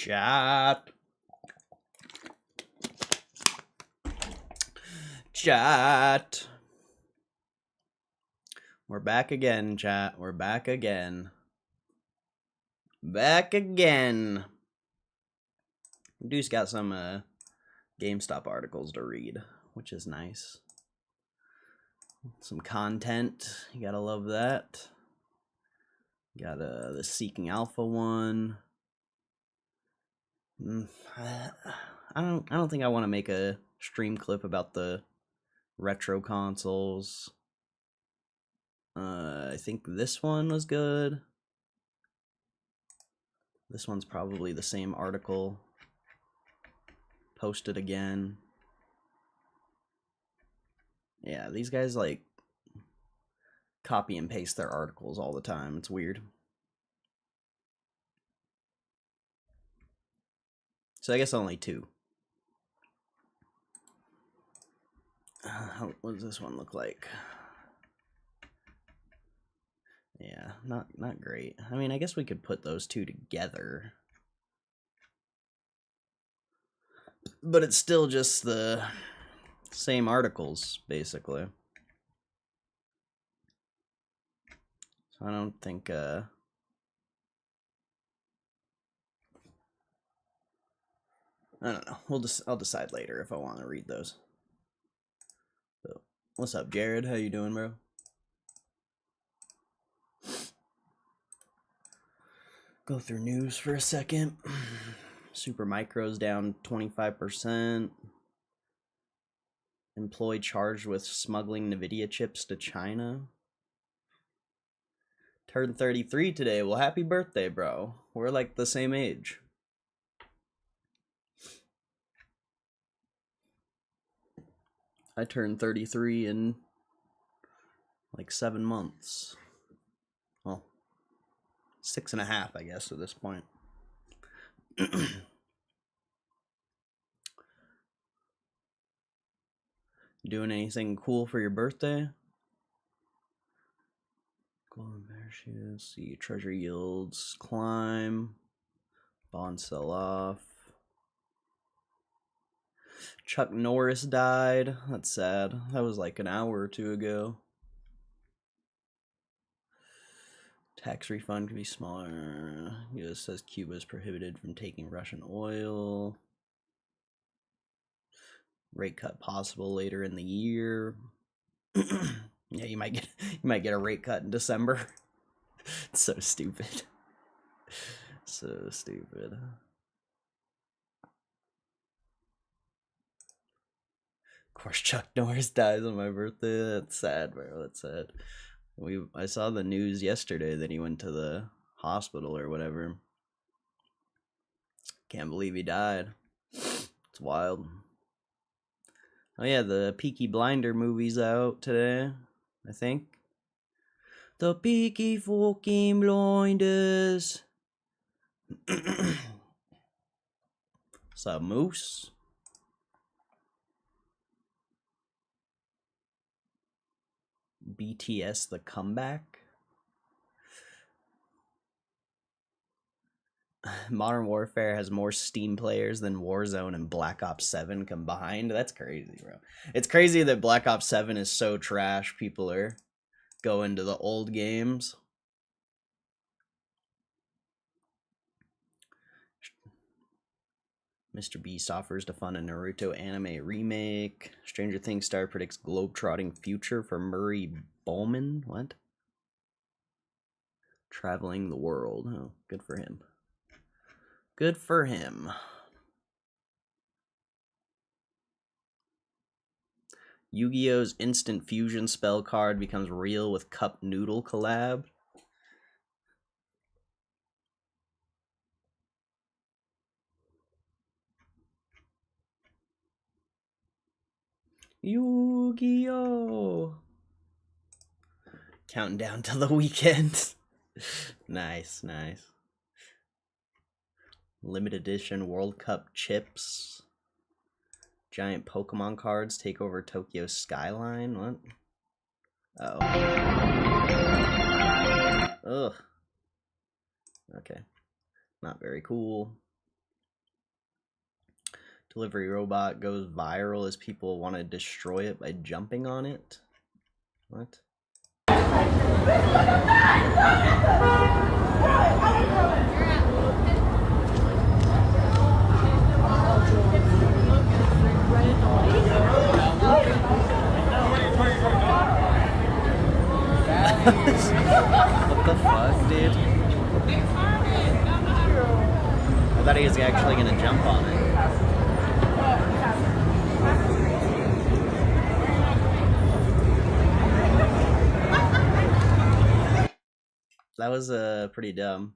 Chat. Chat. We're back again, chat. We're back again. Back again. Dude's got some GameStop articles to read, which is nice. Some content. You gotta love that. Got the Seeking Alpha one. I don't think I want to make a stream clip about the retro consoles. I think this one was good. This one's probably the same article posted again. Yeah, these guys like copy and paste their articles all the time. It's weird. So I guess only two. What does this one look like? Yeah, not great. I mean, I guess we could put those two together. But it's still just the same articles, basically. So I don't think, I don't know. I'll decide later if I want to read those. So, what's up, Jared? How you doing, bro? Go through news for a second. Super Micro's down 25%. Employee charged with smuggling NVIDIA chips to China. Turned 33 today. Well, happy birthday, bro. We're like the same age. I turned 33 in like 7 months. Well, 6.5, I guess, at this point. Doing anything cool for your birthday? Golden parachutes, see treasure yields climb, bond sell off. Chuck Norris died. That's sad. That was like an hour or two ago. Tax refund could be smaller. U.S. says Cuba is prohibited from taking Russian oil. Rate cut possible later in the year. Yeah, you might get a rate cut in December. It's so stupid. So stupid. Of course, Chuck Norris dies on my birthday. That's sad, bro. That's sad. I saw the news yesterday that he went to the hospital or whatever. Can't believe he died. It's wild. Oh yeah, the Peaky Blinder movie's out today, I think. The Peaky fucking Blinders. What's up, Moose? BTS The Comeback. Modern Warfare has more Steam players than Warzone and Black Ops 7 combined. That's crazy, bro. It's crazy that Black Ops 7 is so trash. People are going to the old games. Mr. Beast offers to fund a Naruto anime remake. Stranger Things star predicts globetrotting future for Murray Bowman. What? Traveling the world. Oh, good for him. Good for him. Yu-Gi-Oh's Instant Fusion spell card becomes real with Cup Noodle collab. Yu-Gi-Oh! Counting down to the weekend. Nice, nice. Limited edition World Cup chips. Giant Pokemon cards take over Tokyo skyline. What? Oh. Ugh. Okay. Not very cool. Delivery robot goes viral as people want to destroy it by jumping on it. What? What the fuck, dude? I thought he was actually gonna jump on it. That was pretty dumb.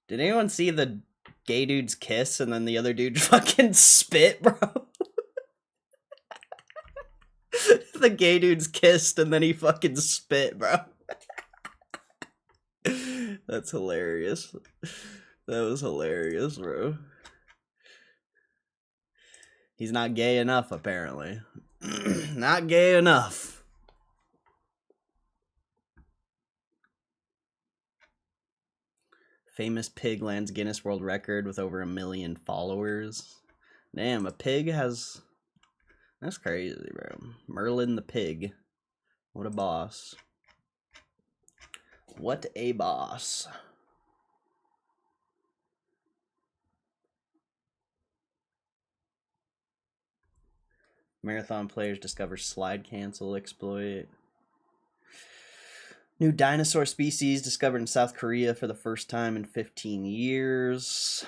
Did anyone see the gay dude's kiss and then the other dude fucking spit, bro? The gay dude's kissed and then he fucking spit, bro. That's hilarious. That was hilarious, bro. He's not gay enough, apparently. Not gay enough. Famous pig lands Guinness World Record with over 1 million followers. Damn, a pig has... That's crazy, bro. Merlin the pig. What a boss. What a boss. Marathon players discover slide cancel exploit. New dinosaur species discovered in South Korea for the first time in 15 years.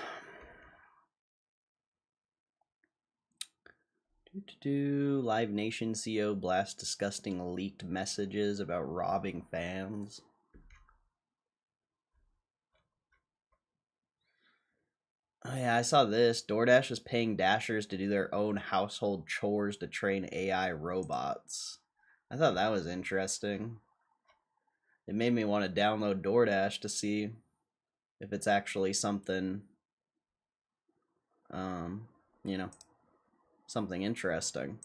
Live Nation CEO blasts disgusting leaked messages about robbing fans. Oh yeah, I saw this. DoorDash is paying Dashers to do their own household chores to train AI robots. I thought that was interesting. It made me want to download DoorDash to see if it's actually something, you know, something interesting.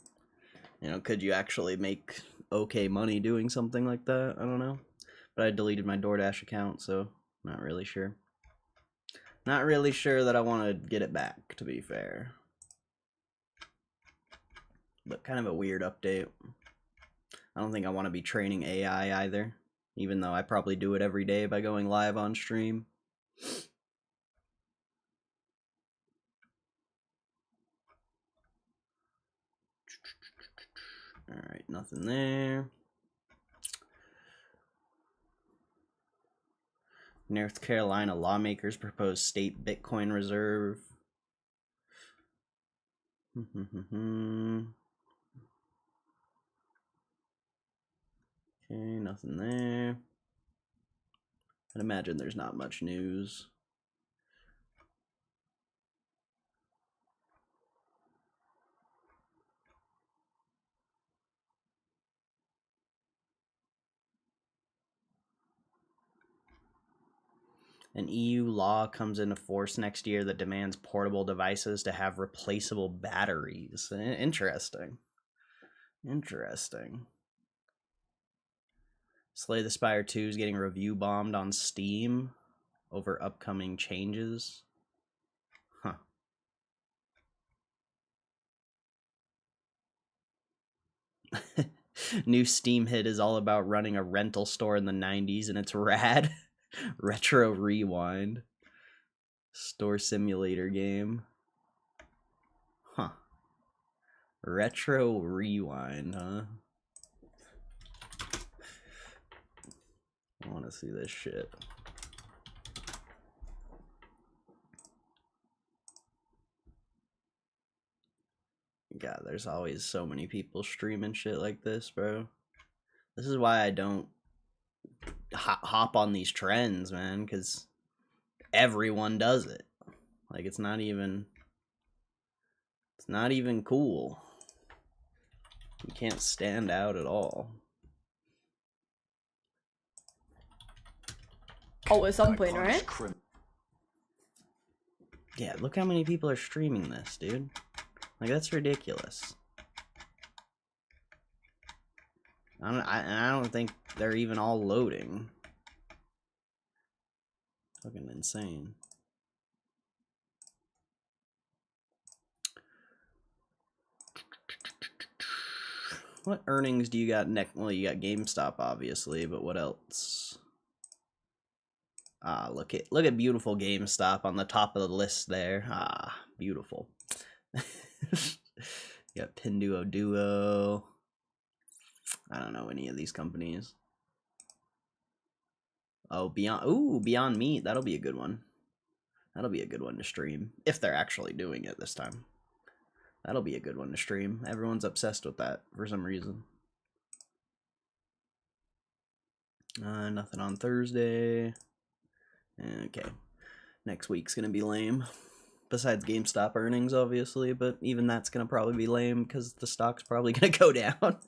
You know, could you actually make okay money doing something like that? I don't know. But I deleted my DoorDash account, so not really sure. Not really sure that I want to get it back, to be fair. But kind of a weird update. I don't think I want to be training AI either, even though I probably do it every day by going live on stream. Alright, nothing there. North Carolina lawmakers propose state Bitcoin reserve. Okay, nothing there. I'd imagine there's not much news. An EU law comes into force next year that demands portable devices to have replaceable batteries. Interesting. Interesting. Slay the Spire 2 is getting review bombed on Steam over upcoming changes. Huh. New Steam hit is all about running a rental store in the 90s, and it's rad. Retro Rewind. Store simulator game. Huh. Retro Rewind, huh? I want to see this shit. God, there's always so many people streaming shit like this, bro. This is why I don't hop on these trends, man, because everyone does it. Like, it's not even cool. You can't stand out at all. Oh, at some point, right? Yeah, look how many people are streaming this, dude. Like, that's ridiculous. I don't think they're even all loading. Fucking insane. What earnings do you got next? Well, you got GameStop, obviously, but what else? Ah, look at beautiful GameStop on the top of the list there. Ah, beautiful. You got Pinduoduo. I don't know any of these companies. Oh, Beyond Meat. That'll be a good one. That'll be a good one to stream if they're actually doing it this time. That'll be a good one to stream. Everyone's obsessed with that for some reason. Nothing on Thursday. Okay. Next week's gonna be lame. Besides GameStop earnings, obviously, but even that's gonna probably be lame because the stock's probably gonna go down.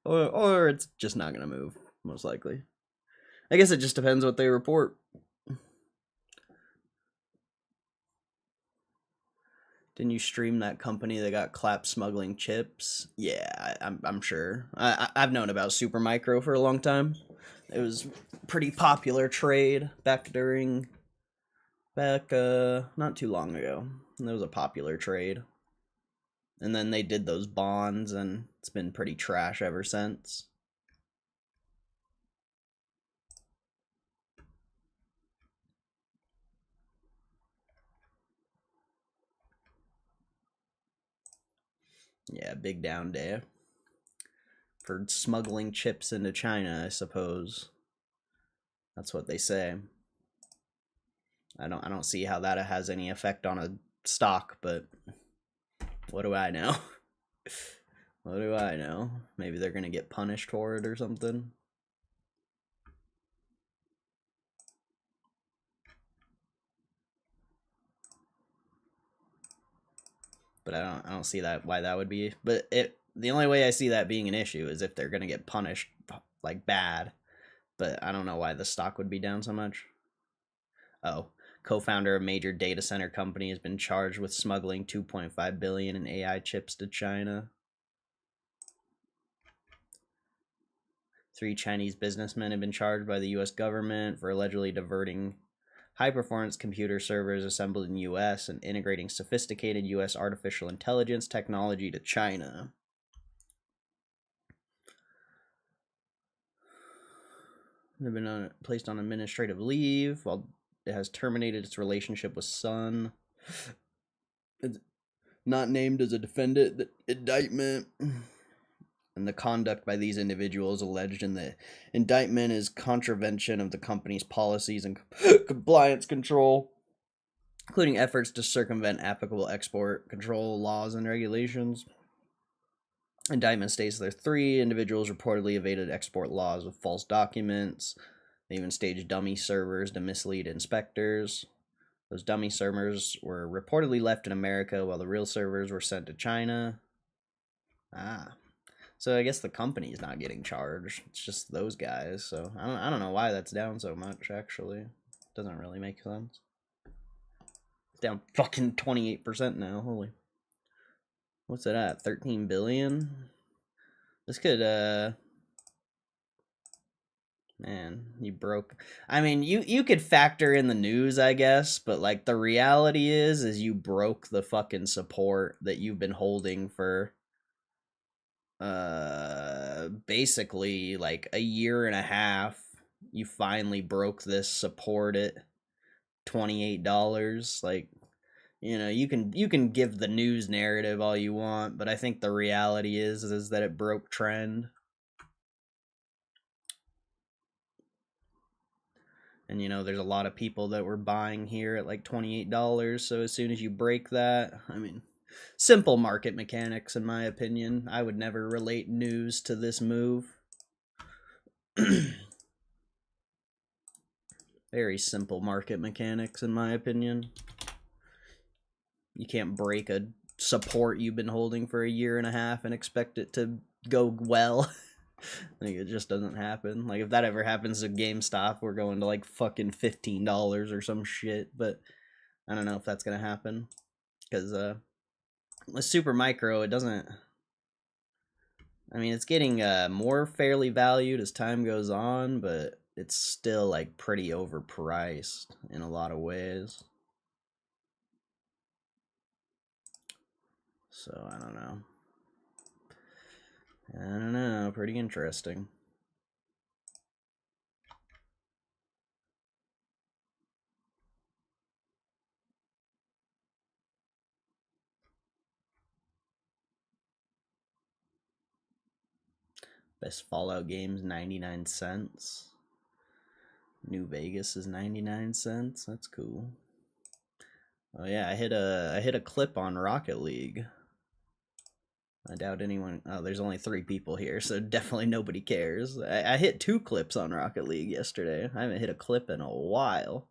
or it's just not gonna move, most likely. I guess it just depends what they report. Didn't you stream that company that got clapped smuggling chips? Yeah, I'm sure. I've known about Supermicro for a long time. It was pretty popular trade back not too long ago. It was a popular trade. And then they did those bonds, and it's been pretty trash ever since. Yeah, big down day for smuggling chips into China, I suppose. That's what they say. I don't see how that has any effect on a stock, but what do I know? What do I know? Maybe they're gonna get punished for it or something. But I don't see that why that would be. But the only way I see that being an issue is if they're gonna get punished like bad. But I don't know why the stock would be down so much. Oh, co-founder of major data center company has been charged with smuggling 2.5 billion in AI chips to China. 3 Chinese businessmen have been charged by the U.S. government for allegedly diverting high-performance computer servers assembled in the U.S. and integrating sophisticated U.S. artificial intelligence technology to China. They've been placed on administrative leave while it has terminated its relationship with Sun. It's not named as a defendant. The indictment and the conduct by these individuals alleged in the indictment is contravention of the company's policies and compliance control, including efforts to circumvent applicable export control laws and regulations. Indictment states there 3 individuals reportedly evaded export laws with false documents. They even staged dummy servers to mislead inspectors. Those dummy servers were reportedly left in America while the real servers were sent to China. So I guess the company's not getting charged. It's just those guys. So I don't know why that's down so much, actually. Doesn't really make sense. It's down fucking 28% now. Holy. What's it at? 13 billion? This could, man, you broke. I mean, you could factor in the news, I guess, but like the reality is you broke the fucking support that you've been holding for basically like a year and a half. You finally broke this support at $28. Like, you know, you can give the news narrative all you want, but I think the reality is that it broke trend. And you know, there's a lot of people that were buying here at like $28, so as soon as you break that, I mean, simple market mechanics in my opinion. I would never relate news to this move. Very simple market mechanics in my opinion. You can't break a support you've been holding for a year and a half and expect it to go well. Like, it just doesn't happen. Like, if that ever happens to GameStop, we're going to like fucking $15 or some shit. But I don't know if that's gonna happen, because with Supermicro, it doesn't. I mean, it's getting more fairly valued as time goes on, but it's still like pretty overpriced in a lot of ways. So I don't know. I don't know, pretty interesting. Best Fallout games, 99 cents. New Vegas is 99 cents. That's cool. Oh yeah, I hit a clip on Rocket League. I doubt anyone. Oh, there's only 3 people here, so definitely nobody cares. I hit 2 clips on Rocket League yesterday. I haven't hit a clip in a while,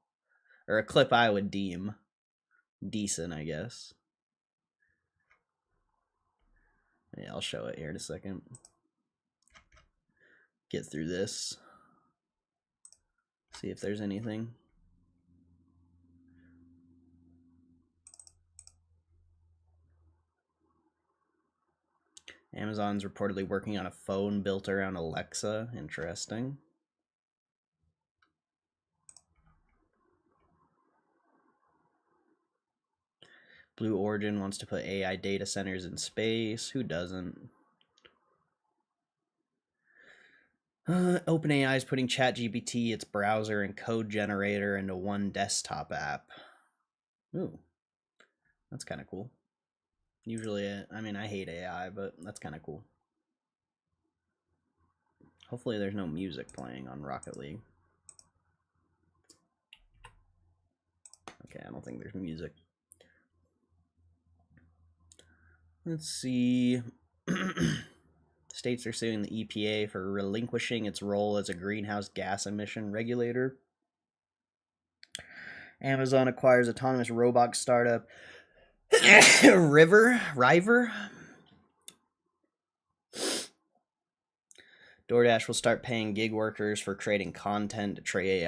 or a clip I would deem decent, I guess. Yeah, I'll show it here in a second. Get through this. See if there's anything. Amazon's reportedly working on a phone built around Alexa. Interesting. Blue Origin wants to put AI data centers in space. Who doesn't? OpenAI is putting ChatGPT, its browser, and code generator into one desktop app. Ooh, that's kind of cool. Usually, I mean, I hate AI, but that's kind of cool. Hopefully there's no music playing on Rocket League. Okay, I don't think there's music. Let's see. States are suing the EPA for relinquishing its role as a greenhouse gas emission regulator. Amazon acquires autonomous robot startup River. DoorDash will start paying gig workers for creating content to train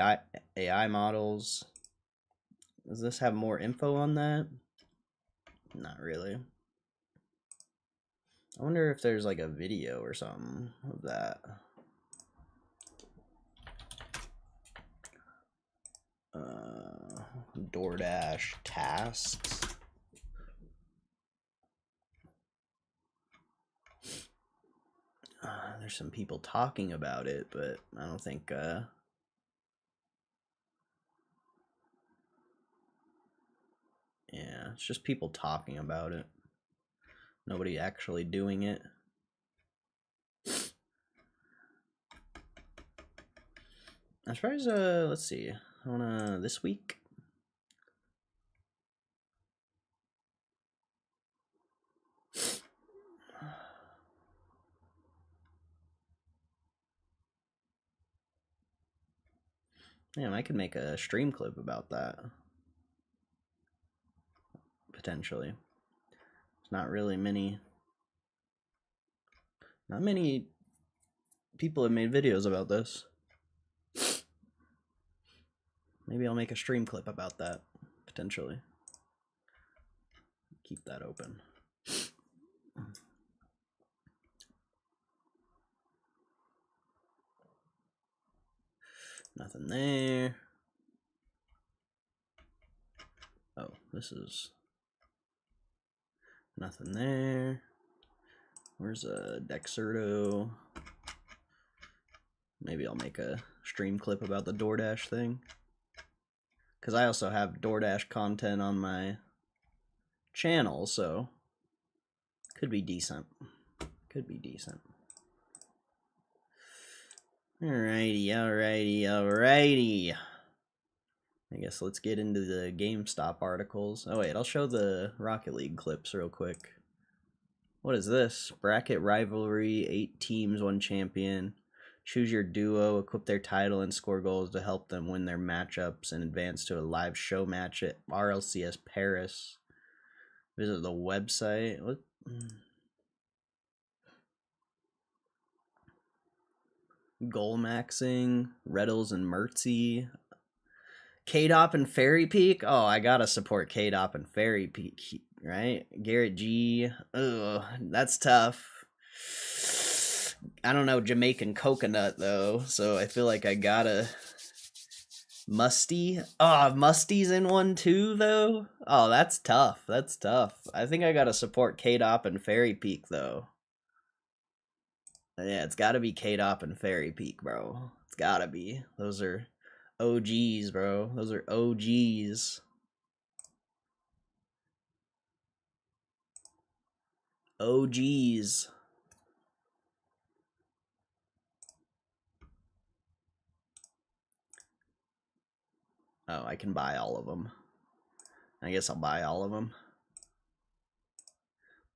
AI models. Does this have more info on that? Not really. I wonder if there's like a video or something of that. DoorDash tasks. There's some people talking about it, but I don't think yeah, it's just people talking about it. Nobody actually doing it. As far as let's see, I wanna this week. Damn, I could make a stream clip about that. Potentially. It's not really not many people have made videos about this. Maybe I'll make a stream clip about that, potentially. Keep that open. Nothing there. Oh, this is nothing there. Where's a Dexerto? Maybe I'll make a stream clip about the DoorDash thing. Because I also have DoorDash content on my channel, so could be decent. Could be decent. Alrighty. I guess let's get into the GameStop articles. Oh wait, I'll show the Rocket League clips real quick. What is this? Bracket rivalry, 8 teams, 1 champion. Choose your duo, equip their title, and score goals to help them win their matchups and advance to a live show match at RLCS Paris. Visit the website. What? Goal maxing, Reddles and Mertzy. K-Dop and Fairy Peak? Oh, I gotta support K-Dop and Fairy Peak, right? Garrett G. Ugh, that's tough. I don't know Jamaican Coconut, though, so I feel like I gotta... Musty? Oh, Musty's in one, too, though? Oh, that's tough. That's tough. I think I gotta support K-Dop and Fairy Peak, though. Yeah, it's got to be K-Dop and Fairy Peak, bro. It's got to be. Those are OGs, bro. Those are OGs. OGs. Oh, I can buy all of them. I guess I'll buy all of them.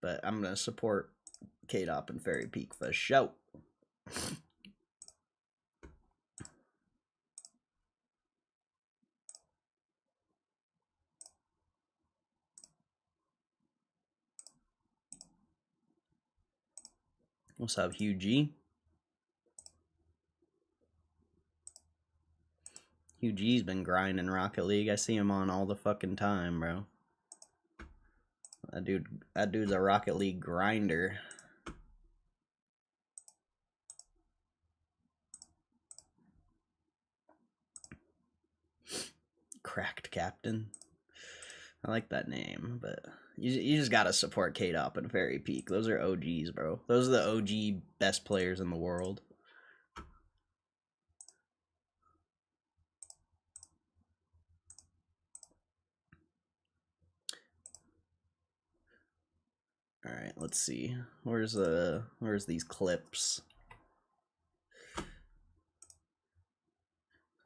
But I'm going to support K-Dop and Fairy Peak for show. What's up, Hugh G? Hugh G's been grinding Rocket League. I see him on all the fucking time, bro. That dude's a Rocket League grinder. Cracked Captain. I like that name, but you just gotta support K-Dop and Fairy Peak. Those are OGs, bro. Those are the OG best players in the world. All right, let's see. Where's these clips?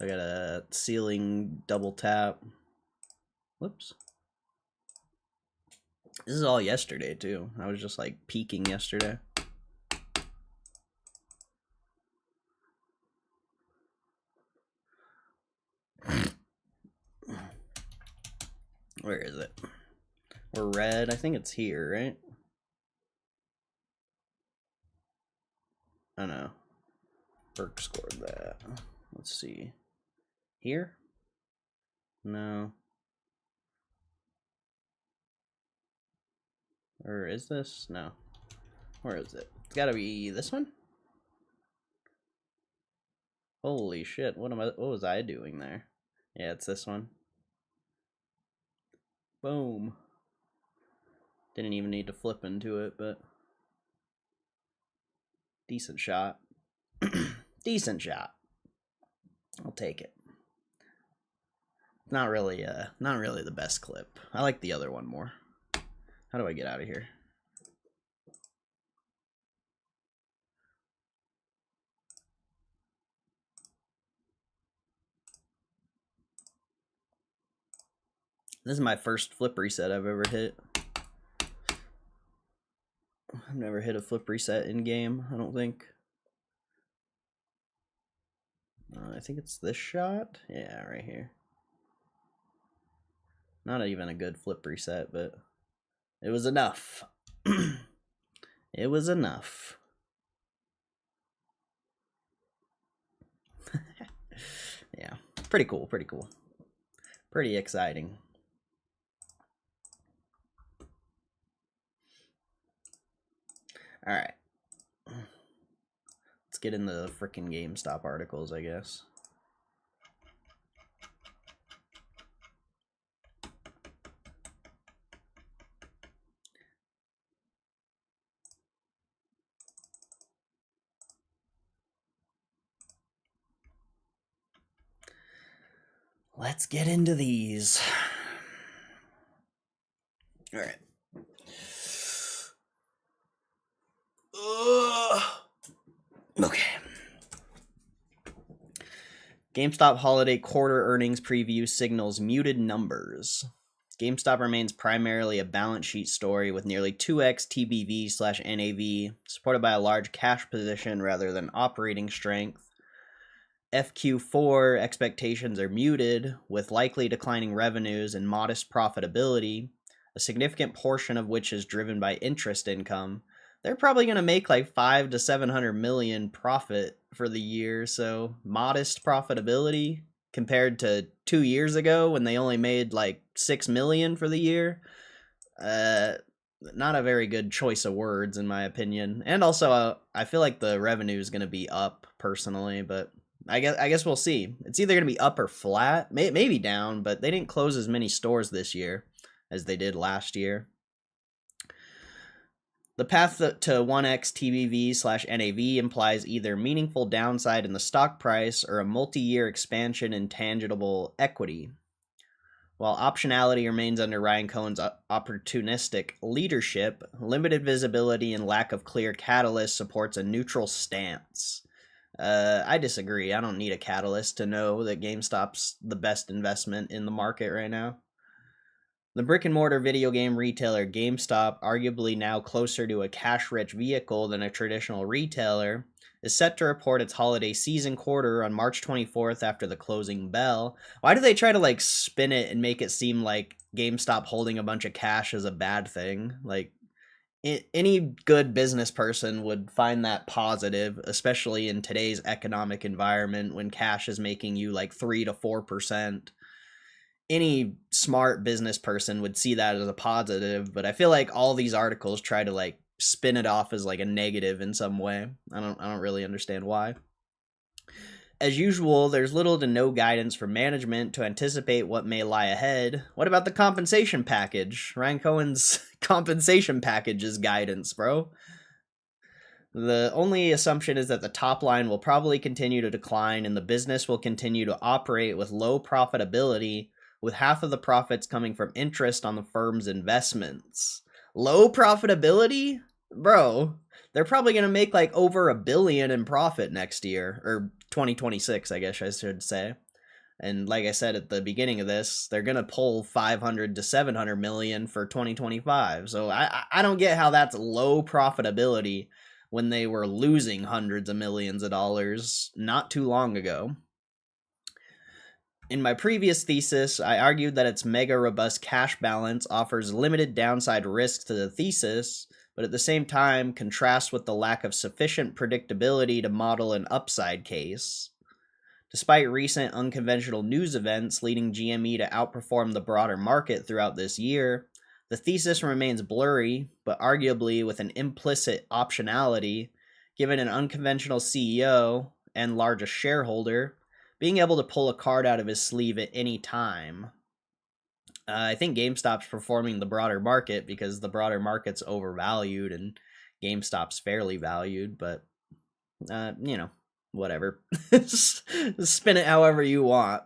I got a ceiling double tap. Whoops. This is all yesterday too. I was just like peeking yesterday. Where is it? We're red. I think it's here, right? Oh no. Burke scored that. Let's see. Here? No. Or is this? No. Where is it? It's gotta be this one? Holy shit, what was I doing there? Yeah, it's this one. Boom. Didn't even need to flip into it, but decent shot. Decent shot. I'll take it. Not really the best clip. I like the other one more. How do I get out of here? This is my first flip reset I've ever hit. I've never hit a flip reset in game, I don't think. I think it's this shot. Yeah, right here. Not even a good flip reset, but it was enough. It was enough. Yeah, pretty cool, pretty cool. Pretty exciting. All right. Let's get into the freaking GameStop articles, I guess. Let's get into these. All right. Okay. GameStop holiday quarter earnings preview signals muted numbers. GameStop remains primarily a balance sheet story with nearly 2x TBV/NAV, supported by a large cash position rather than operating strength. FQ4 expectations are muted, with likely declining revenues and modest profitability, a significant portion of which is driven by interest income. They're probably going to make like 500 to 700 million profit for the year, so modest profitability compared to 2 years ago when they only made like 6 million for the year. Not a very good choice of words in my opinion. And also I feel like the revenue is going to be up personally, but I guess we'll see. It's either going to be up or flat, maybe down, but they didn't close as many stores this year as they did last year. The path to 1x TBV/NAV implies either meaningful downside in the stock price or a multi-year expansion in tangible equity. While optionality remains under Ryan Cohen's opportunistic leadership, limited visibility and lack of clear catalyst supports a neutral stance. I disagree. I don't need a catalyst to know that GameStop's the best investment in the market right now. The brick-and-mortar video game retailer GameStop, arguably now closer to a cash-rich vehicle than a traditional retailer, is set to report its holiday season quarter on March 24th after the closing bell. Why do they try to spin it and make it seem like GameStop holding a bunch of cash is a bad thing? Any good business person would find that positive, especially in today's economic environment when cash is making you 3 to 4%. Any smart business person would see that as a positive, but I feel like all these articles try to spin it off as a negative in some way. I don't really understand why. As usual, there's little to no guidance from management to anticipate what may lie ahead. What about the compensation package? Ryan Cohen's compensation package is guidance, bro. The only assumption is that the top line will probably continue to decline and the business will continue to operate with low profitability, with half of the profits coming from interest on the firm's investments. Low profitability? Bro, they're probably going to make over $1 billion in profit next year, or 2026, I guess I should say. And like I said at the beginning of this, they're going to pull 500 to 700 million for 2025. So I don't get how that's low profitability when they were losing hundreds of millions of dollars not too long ago. In my previous thesis, I argued that its mega robust cash balance offers limited downside risk to the thesis, but at the same time contrasts with the lack of sufficient predictability to model an upside case. Despite recent unconventional news events leading GME to outperform the broader market throughout this year, the thesis remains blurry, but arguably with an implicit optionality, given an unconventional CEO and largest shareholder being able to pull a card out of his sleeve at any time. I think GameStop's performing the broader market because the broader market's overvalued and GameStop's fairly valued, but, whatever. Spin it however you want.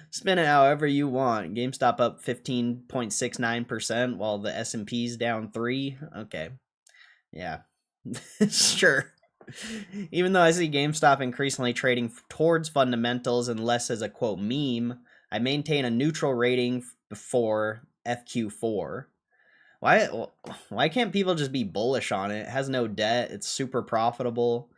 Spin it however you want. GameStop up 15.69% while the S&P's down 3%. Okay. Yeah. Sure. Even though I see GameStop increasingly trading towards fundamentals and less as a quote meme, I maintain a neutral rating before FQ4. Why can't people just be bullish on it? It has no debt. It's super profitable.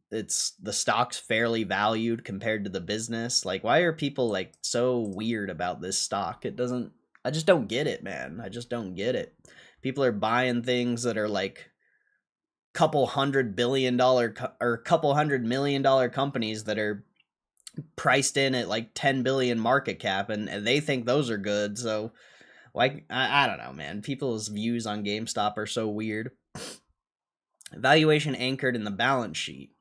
The stock's fairly valued compared to the business. Why are people so weird about this stock? I just don't get it, man. I just don't get it. People are buying things that are couple $100 billion or couple $100 million companies that are priced in at 10 billion market cap, and they think those are good. So I don't know, man. People's views on GameStop are so weird. Valuation anchored in the balance sheet.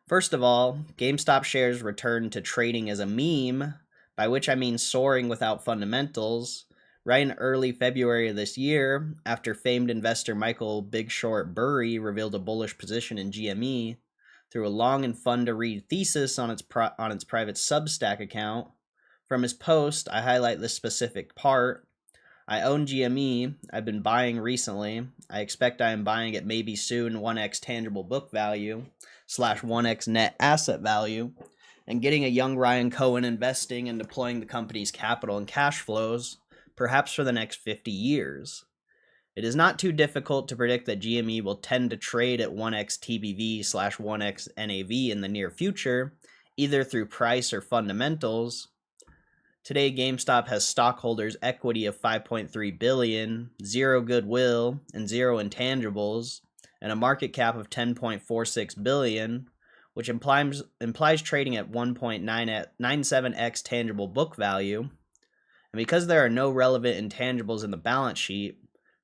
First of all, GameStop shares returned to trading as a meme, by which I mean soaring without fundamentals, right in early February of this year, after famed investor Michael Big Short Burry revealed a bullish position in GME through a long and fun-to-read thesis on its private Substack account. From his post, I highlight this specific part. I own GME. I've been buying recently. I expect I am buying at maybe soon 1x tangible book value / 1x net asset value, and getting a young Ryan Cohen investing and deploying the company's capital and cash flows, perhaps for the next 50 years. It is not too difficult to predict that GME will tend to trade at 1x TBV / 1x NAV in the near future, either through price or fundamentals. Today, GameStop has stockholders' equity of $5.3 billion, zero goodwill, and zero intangibles, and a market cap of $10.46 billion, which implies trading at 1.97x tangible book value. And because there are no relevant intangibles in the balance sheet,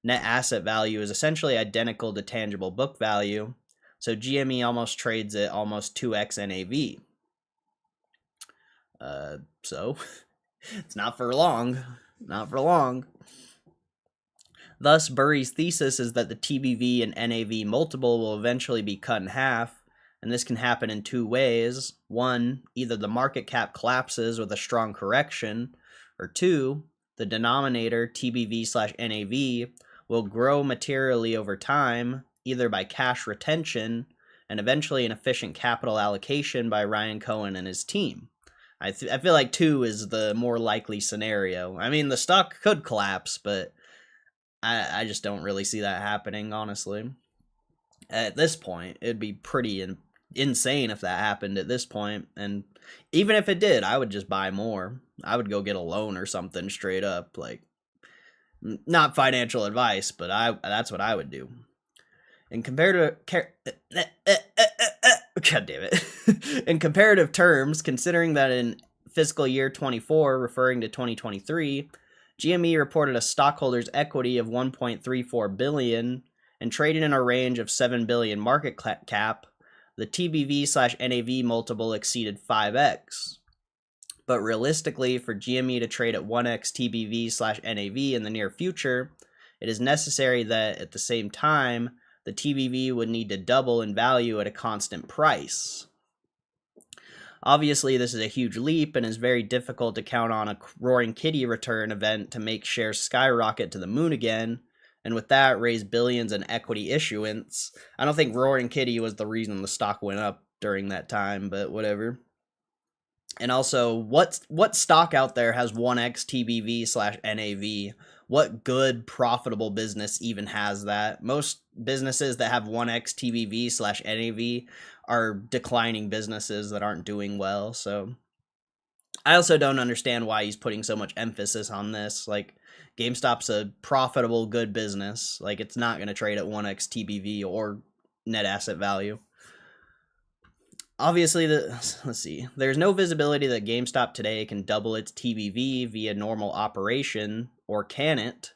net asset value is essentially identical to tangible book value, so GME almost trades at almost 2x NAV. So it's not for long. Not for long. Thus, Burry's thesis is that the TBV and NAV multiple will eventually be cut in half, and this can happen in two ways. One, either the market cap collapses with a strong correction, or two, the denominator, TBV/NAV, will grow materially over time, either by cash retention and eventually an efficient capital allocation by Ryan Cohen and his team. I feel like two is the more likely scenario. I mean, the stock could collapse, but I just don't really see that happening, honestly. At this point, it'd be pretty insane if that happened at this point. And even if it did, I would just buy more. I would go get a loan or something straight up. Like, not financial advice, but that's what I would do. In comparative God damn it. In comparative terms, considering that in fiscal year 24, referring to 2023, GME reported a stockholders' equity of $1.34 billion and traded in a range of $7 billion market cap, the TBV/NAV multiple exceeded 5x. But realistically, for GME to trade at 1x TBV/NAV in the near future, it is necessary that at the same time, the TBV would need to double in value at a constant price. Obviously, this is a huge leap and is very difficult to count on a Roaring Kitty return event to make shares skyrocket to the moon again, and with that, raise billions in equity issuance. I don't think Roaring Kitty was the reason the stock went up during that time, but whatever. And also, what stock out there has 1x TBV/NAV? What good, profitable business even has that? Most businesses that have 1x TBV/NAV are declining businesses that aren't doing well. So I also don't understand why he's putting so much emphasis on this. Like, GameStop's a profitable, good business. Like, it's not going to trade at 1x TBV or net asset value. Obviously, let's see. There's no visibility that GameStop today can double its TBV via normal operation, or can it?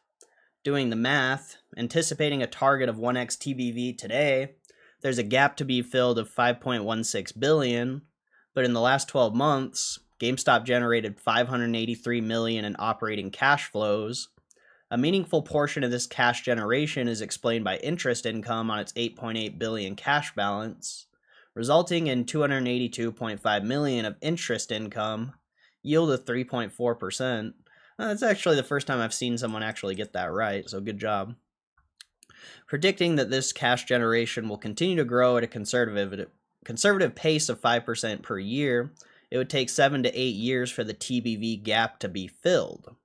Doing the math, anticipating a target of 1x TBV today, there's a gap to be filled of $5.16 billion, but in the last 12 months, GameStop generated $583 million in operating cash flows. A meaningful portion of this cash generation is explained by interest income on its $8.8 billion cash balance, resulting in $282.5 million of interest income, yield of 3.4%. That's actually the first time I've seen someone actually get that right, so good job. Predicting that this cash generation will continue to grow at a conservative pace of 5% per year, it would take 7 to 8 years for the TBV gap to be filled.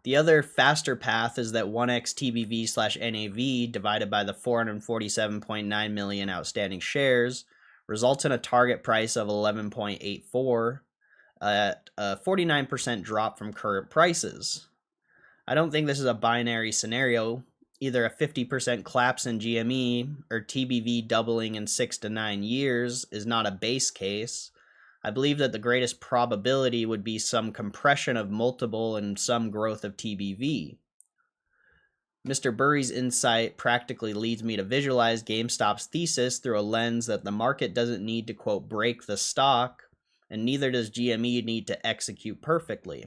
The other faster path is that 1x TBV/NAV divided by the 447.9 million outstanding shares results in a target price of 11.84 at a 49% drop from current prices. I don't think this is a binary scenario. Either a 50% collapse in GME or TBV doubling in 6 to 9 years is not a base case. I believe that the greatest probability would be some compression of multiple and some growth of TBV. Mr. Burry's insight practically leads me to visualize GameStop's thesis through a lens that the market doesn't need to, quote, break the stock, and neither does GME need to execute perfectly.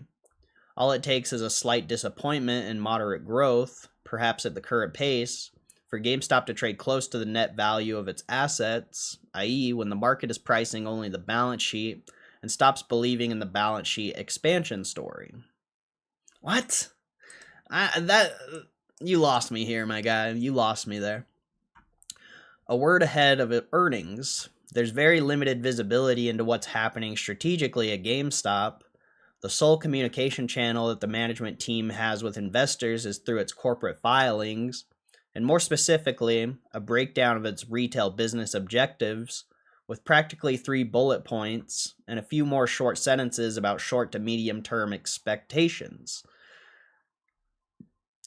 All it takes is a slight disappointment and moderate growth, perhaps at the current pace, for GameStop to trade close to the net value of its assets, i.e. when the market is pricing only the balance sheet and stops believing in the balance sheet expansion story. What? You lost me here, my guy. You lost me there. A word ahead of earnings. There's very limited visibility into what's happening strategically at GameStop. The sole communication channel that the management team has with investors is through its corporate filings, and more specifically, a breakdown of its retail business objectives, with practically 3 bullet points and a few more short sentences about short to medium term expectations.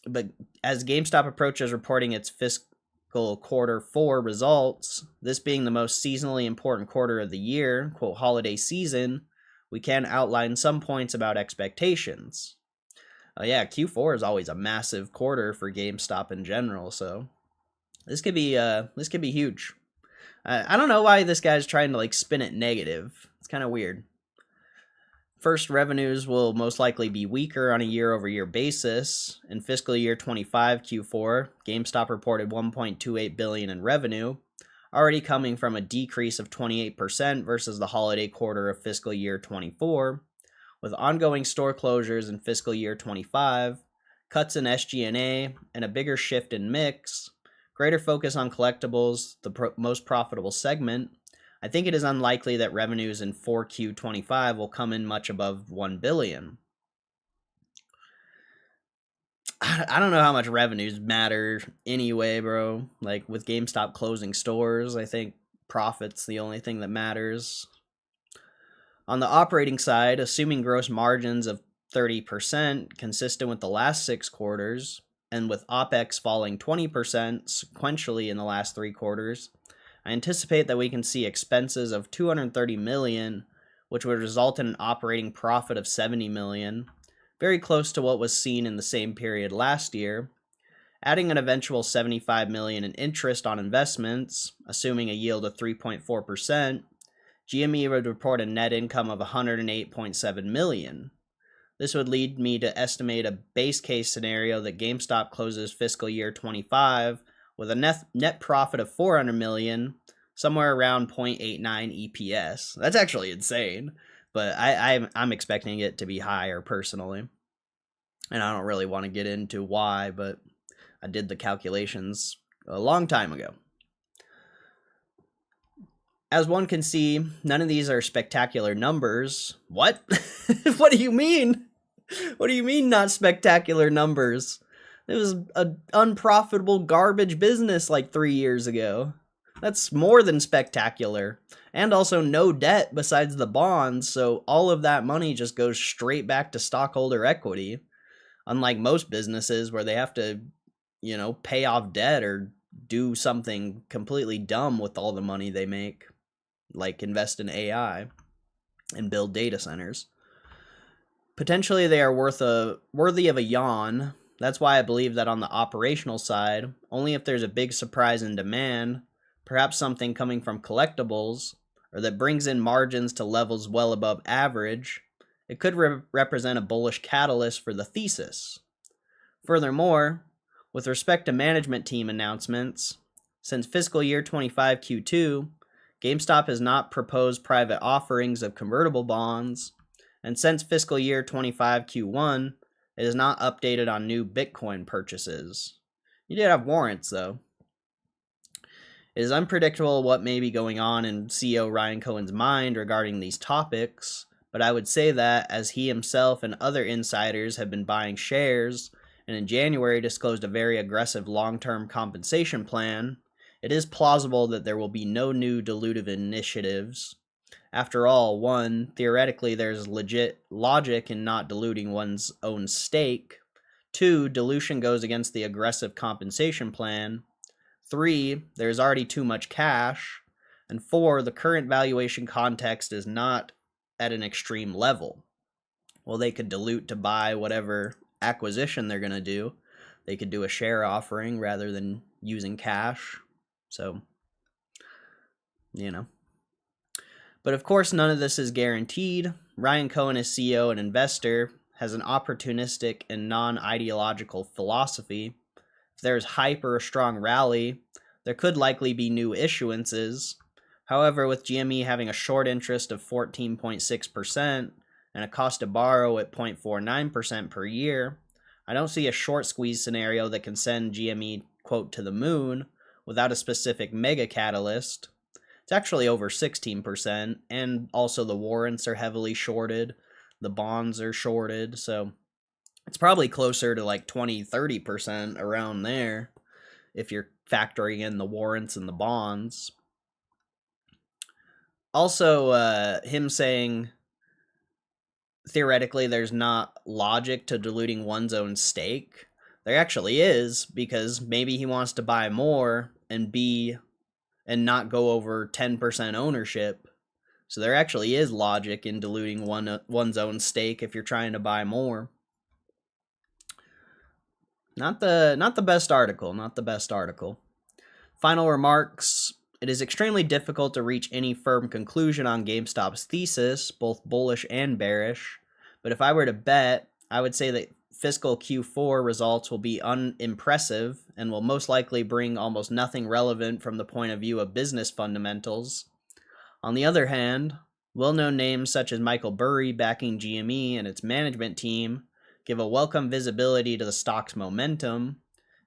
But as GameStop approaches reporting its fiscal quarter 4 results, this being the most seasonally important quarter of the year, quote, holiday season, we can outline some points about expectations. Yeah, Q4 is always a massive quarter for GameStop in general, so this could be huge. I don't know why this guy's trying to like spin it negative. It's kind of weird. First, revenues will most likely be weaker on a year-over-year basis. In fiscal year 25 Q4, GameStop reported $1.28 billion in revenue, already coming from a decrease of 28% versus the holiday quarter of fiscal year 24. With ongoing store closures in fiscal year 25, cuts in SG&A, and a bigger shift in mix, greater focus on collectibles, the most profitable segment, I think it is unlikely that revenues in 4Q25 will come in much above $1 billion. I don't know how much revenues matter anyway, bro. Like, with GameStop closing stores, I think profit's the only thing that matters. On the operating side, assuming gross margins of 30%, consistent with the last 6 quarters, and with OPEX falling 20% sequentially in the last 3 quarters, I anticipate that we can see expenses of $230 million, which would result in an operating profit of $70 million, very close to what was seen in the same period last year. Adding an eventual $75 million in interest on investments, assuming a yield of 3.4%, GME would report a net income of $108.7 million. This would lead me to estimate a base case scenario that GameStop closes fiscal year 25 with a net profit of $400 million, somewhere around 0.89 EPS. That's actually insane, but I'm expecting it to be higher personally. And I don't really want to get into why, but I did the calculations a long time ago. As one can see, none of these are spectacular numbers. What? What do you mean? What do you mean not spectacular numbers? It was an unprofitable garbage business like 3 years ago. That's more than spectacular. And also no debt besides the bonds, so all of that money just goes straight back to stockholder equity. Unlike most businesses where they have to, pay off debt or do something completely dumb with all the money they make, like invest in AI and build data centers. Potentially they are worthy of a yawn. That's why I believe that on the operational side, only if there's a big surprise in demand, perhaps something coming from collectibles, or that brings in margins to levels well above average, it could represent a bullish catalyst for the thesis. Furthermore, with respect to management team announcements, since fiscal year 25 Q2, GameStop has not proposed private offerings of convertible bonds, and since fiscal year 25 Q1, it is not updated on new Bitcoin purchases. You did have warrants, though. It is unpredictable what may be going on in CEO Ryan Cohen's mind regarding these topics, but I would say that, as he himself and other insiders have been buying shares, and in January disclosed a very aggressive long-term compensation plan, it is plausible that there will be no new dilutive initiatives. After all, 1, theoretically there's legit logic in not diluting one's own stake. 2, dilution goes against the aggressive compensation plan. 3, there's already too much cash. And 4, the current valuation context is not at an extreme level. Well, they could dilute to buy whatever acquisition they're going to do. They could do a share offering rather than using cash. So, But of course, none of this is guaranteed. Ryan Cohen, as CEO and investor, has an opportunistic and non-ideological philosophy. If there is hype or a strong rally, there could likely be new issuances. However, with GME having a short interest of 14.6% and a cost to borrow at 0.49% per year, I don't see a short squeeze scenario that can send GME, quote, to the moon without a specific mega catalyst. It's actually over 16%, and also the warrants are heavily shorted, the bonds are shorted, so it's probably closer to like 20-30% around there if you're factoring in the warrants and the bonds. Also, him saying theoretically there's not logic to diluting one's own stake. There actually is, because maybe he wants to buy more and not go over 10% ownership. So there actually is logic in diluting one's own stake if you're trying to buy more. Not the best article, Final remarks. It is extremely difficult to reach any firm conclusion on GameStop's thesis, both bullish and bearish. But if I were to bet, I would say that fiscal Q4 results will be unimpressive and will most likely bring almost nothing relevant from the point of view of business fundamentals. On the other hand, well-known names such as Michael Burry backing GME and its management team give a welcome visibility to the stock's momentum,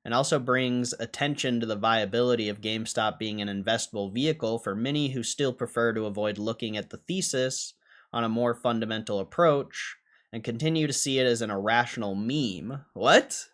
and also brings attention to the viability of GameStop being an investable vehicle for many who still prefer to avoid looking at the thesis on a more fundamental approach and continue to see it as an irrational meme. What?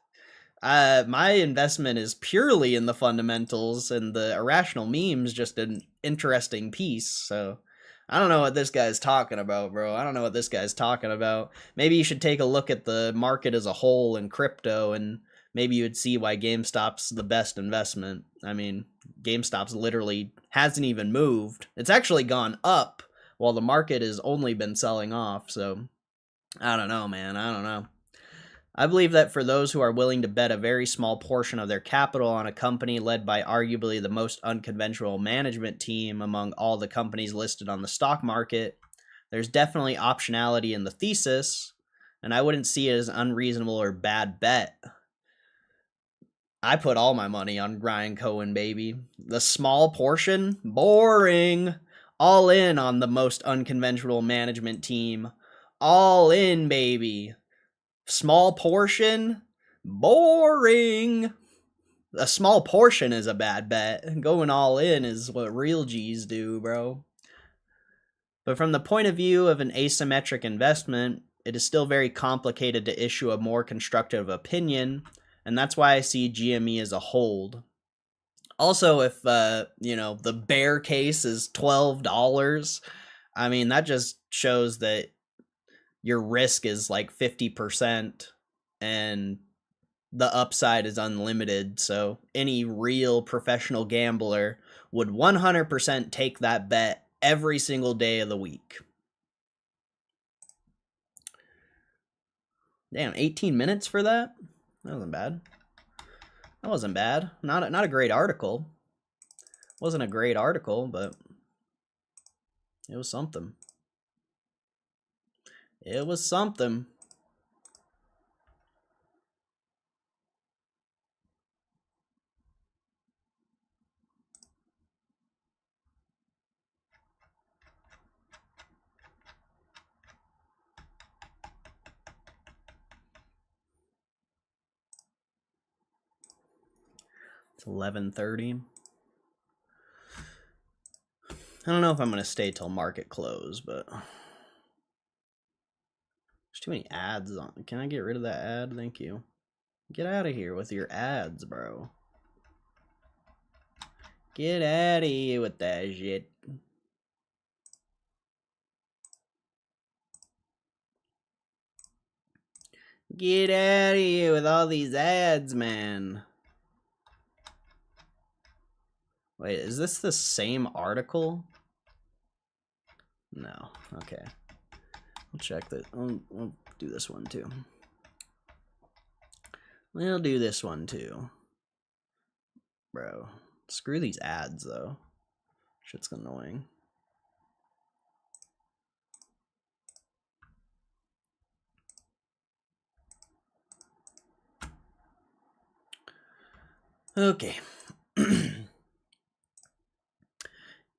My investment is purely in the fundamentals, and the irrational meme's just an interesting piece, so I don't know what this guy's talking about, bro. I don't know what this guy's talking about. Maybe you should take a look at the market as a whole in crypto, and maybe you would see why GameStop's the best investment. I mean, GameStop's literally hasn't even moved. It's actually gone up while the market has only been selling off, so I don't know, man. I don't know. I believe that for those who are willing to bet a very small portion of their capital on a company led by arguably the most unconventional management team among all the companies listed on the stock market, there's definitely optionality in the thesis, and I wouldn't see it as an unreasonable or bad bet. I put all my money on Ryan Cohen, baby. The small portion? Boring. All in on the most unconventional management team. All in, baby. Small portion? Boring. A small portion is a bad bet. Going all in is what real G's do, bro. But from the point of view of an asymmetric investment, it is still very complicated to issue a more constructive opinion, and that's why I see GME as a hold. Also, if, the bear case is $12, I mean, that just shows that your risk is like 50% and the upside is unlimited. So any real professional gambler would 100% take that bet every single day of the week. Damn, 18 minutes for that? That wasn't bad. That wasn't bad. Not a great article. Wasn't a great article, but it was something. It was something. It's 11:30. I don't know if I'm going to stay till market close, but there's too many ads on. Can I get rid of that ad? Thank you. Get out of here with your ads, bro. Get out of here with that shit. Get out of here with all these ads, man. Wait, is this the same article? No. Okay. We'll check that. We'll do this one too. We'll do this one too. Bro, screw these ads though. Shit's annoying. Okay.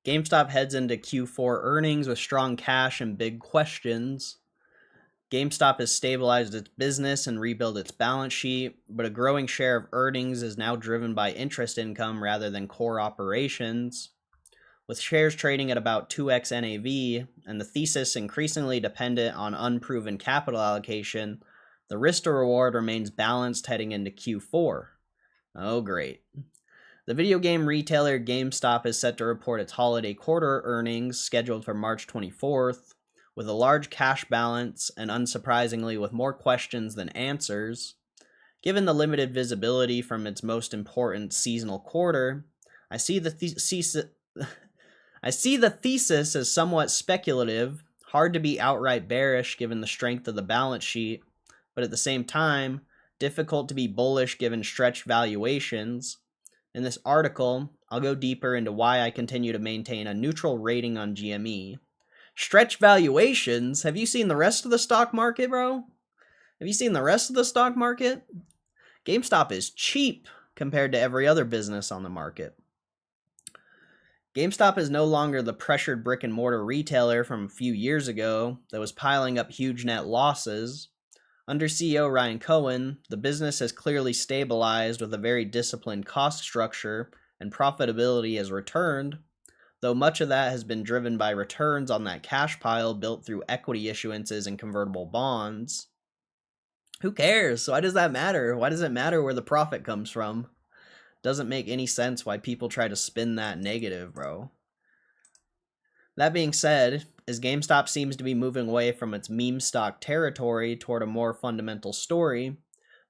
GameStop heads into Q4 earnings with strong cash and big questions. GameStop has stabilized its business and rebuilt its balance sheet, but a growing share of earnings is now driven by interest income rather than core operations. With shares trading at about 2x NAV and the thesis increasingly dependent on unproven capital allocation, the risk to reward remains balanced heading into Q4. Oh, great. The video game retailer GameStop is set to report its holiday quarter earnings scheduled for March 24th. With a large cash balance and unsurprisingly with more questions than answers. Given the limited visibility from its most important seasonal quarter, I see the thesis as somewhat speculative, hard to be outright bearish given the strength of the balance sheet, but at the same time, difficult to be bullish given stretched valuations. In this article, I'll go deeper into why I continue to maintain a neutral rating on GME. Stretch valuations? Have you seen the rest of the stock market, bro? Have you seen the rest of the stock market? GameStop is cheap compared to every other business on the market. GameStop is no longer the pressured brick and mortar retailer from a few years ago that was piling up huge net losses. Under CEO Ryan Cohen, the business has clearly stabilized with a very disciplined cost structure, and profitability has returned, though much of that has been driven by returns on that cash pile built through equity issuances and convertible bonds. Who cares? Why does that matter? Why does it matter where the profit comes from? Doesn't make any sense why people try to spin that negative, bro. That being said, as GameStop seems to be moving away from its meme stock territory toward a more fundamental story,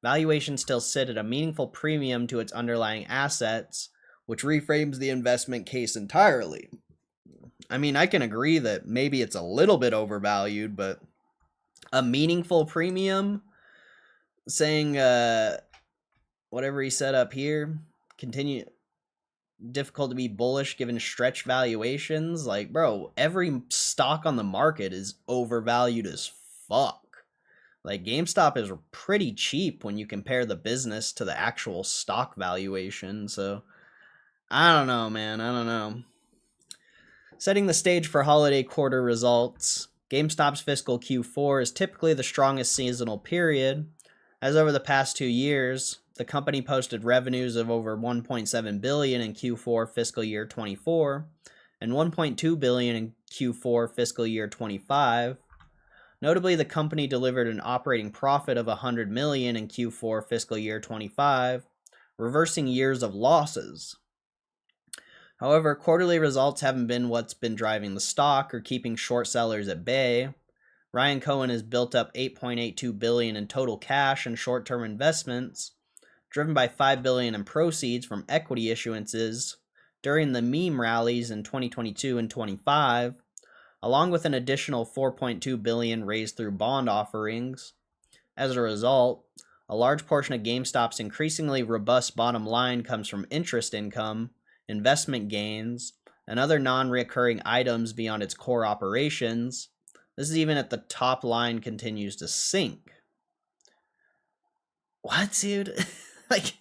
valuations still sit at a meaningful premium to its underlying assets, which reframes the investment case entirely. I mean, I can agree that maybe it's a little bit overvalued, but a meaningful premium, saying whatever he said up here, difficult to be bullish given stretch valuations. Like, bro, every stock on the market is overvalued as fuck. Like, GameStop is pretty cheap when you compare the business to the actual stock valuation. So, I don't know, man. I don't know. Setting the stage for holiday quarter results, GameStop's fiscal Q4 is typically the strongest seasonal period, as over the past 2 years, the company posted revenues of over $1.7 billion in Q4 fiscal year 24 and $1.2 billion in Q4 fiscal year 25. Notably, the company delivered an operating profit of $100 million in Q4 fiscal year 25, reversing years of losses. However, quarterly results haven't been what's been driving the stock or keeping short sellers at bay. Ryan Cohen has built up $8.82 billion in total cash and short-term investments, driven by $5 billion in proceeds from equity issuances during the meme rallies in 2022 and 25, along with an additional $4.2 billion raised through bond offerings. As a result, a large portion of GameStop's increasingly robust bottom line comes from interest income, investment gains, and other non-recurring items beyond its core operations. This is even at the top line continues to sink. What, dude? Like,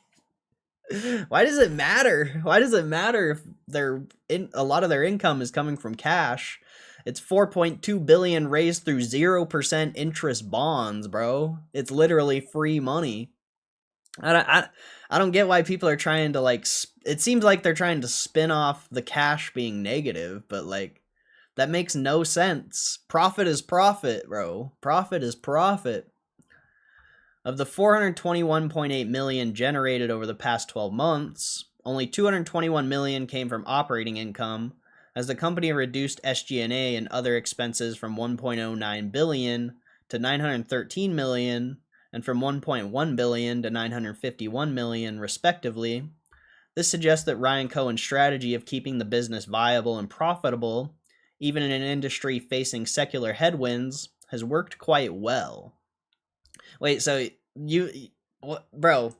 why does it matter? Why does it matter if a lot of their income is coming from cash? It's $4.2 billion raised through 0% interest bonds, bro. It's literally free money. I don't get why people are trying to, like, it seems like they're trying to spin off the cash being negative, but, like, that makes no sense. Profit is profit, bro. Profit is profit. Of the $421.8 million generated over the past 12 months, only $221 million came from operating income, as the company reduced SG&A and other expenses from $1.09 billion to $913 million, and from $1.1 billion to $951 million, respectively. This suggests that Ryan Cohen's strategy of keeping the business viable and profitable, even in an industry facing secular headwinds, has worked quite well. Wait, so bro,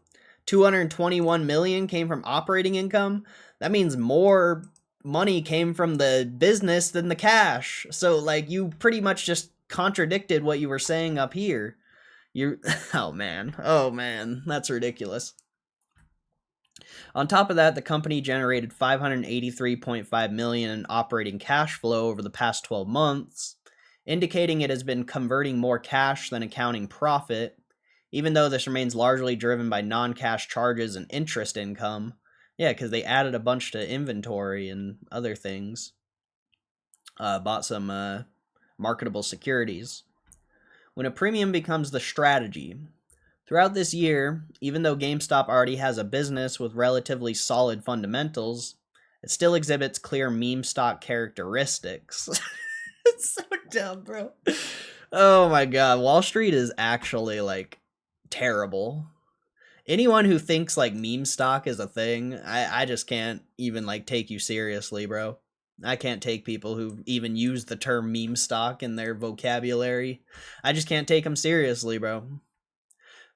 221 million came from operating income? That means more money came from the business than the cash. So, like, you pretty much just contradicted what you were saying up here. Oh man, that's ridiculous. On top of that, the company generated $583.5 million in operating cash flow over the past 12 months, indicating it has been converting more cash than accounting profit, even though this remains largely driven by non-cash charges and interest income. Yeah, because they added a bunch to inventory and other things. Bought some marketable securities. When a premium becomes the strategy. Throughout this year, even though GameStop already has a business with relatively solid fundamentals, it still exhibits clear meme stock characteristics. It's so dumb, bro. Oh my god, Wall Street is actually, like, terrible. Anyone who thinks, like, meme stock is a thing, I just can't even, like, take you seriously, bro. I can't take people who even use the term meme stock in their vocabulary. I just can't take them seriously, bro.